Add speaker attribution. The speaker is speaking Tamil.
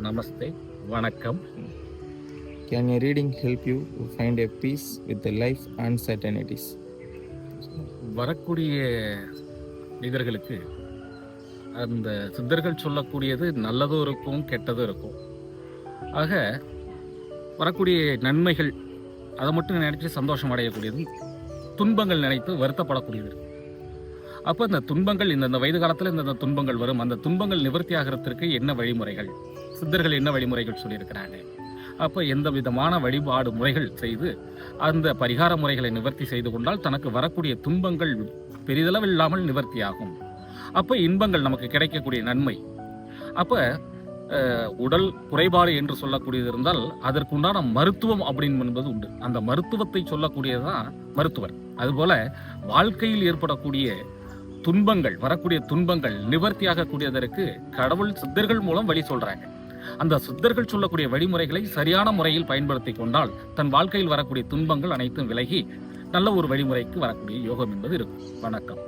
Speaker 1: நமஸ்தே, வணக்கம்.
Speaker 2: Can a reading help you to find a peace with the life uncertainties?
Speaker 1: வரக்கூடிய மனிதர்களுக்கு அந்த சித்தர்கள் சொல்லக்கூடியது நல்லதும் இருக்கும், கெட்டதும் இருக்கும். ஆக வரக்கூடிய நன்மைகள் அதை மட்டும் நினைச்சு சந்தோஷம் அடையக்கூடியது, துன்பங்கள் நினைத்து வருத்தப்படக்கூடியது. அப்போ இந்த துன்பங்கள் இந்த வயது காலத்தில் இந்த துன்பங்கள் வரும். அந்த துன்பங்கள் நிவர்த்தி ஆகிறதுக்கு என்ன வழிமுறைகள், சித்தர்கள் என்ன வழிமுறைகள் சொல்லியிருக்கிறாங்க. அப்போ எந்த விதமான வழிபாடு முறைகள் செய்து அந்த பரிகார முறைகளை நிவர்த்தி செய்து கொண்டால் தனக்கு வரக்கூடிய துன்பங்கள் பெரிதளவில் இல்லாமல் நிவர்த்தி ஆகும். அப்போ இன்பங்கள் நமக்கு கிடைக்கக்கூடிய நன்மை. அப்போ உடல் குறைபாடு என்று சொல்லக்கூடியது இருந்தால் அதற்குண்டான மருத்துவம் அப்படின்னு என்பது உண்டு. அந்த மருத்துவத்தை சொல்லக்கூடியதுதான் மருத்துவர். அதுபோல வாழ்க்கையில் ஏற்படக்கூடிய துன்பங்கள், வரக்கூடிய துன்பங்கள் நிவர்த்தியாகக்கூடியதற்கு கடவுள் சித்தர்கள் மூலம் வழி சொல்றாங்க. அந்த சித்தர்கள் சொல்லக்கூடிய வழிமுறைகளை சரியான முறையில் பயன்படுத்தி கொண்டால் தன் வாழ்க்கையில் வரக்கூடிய துன்பங்கள் அனைத்தும் விலகி நல்ல ஒரு வழிமுறைக்கு வரக்கூடிய யோகம் என்பது இருக்கும். வணக்கம்.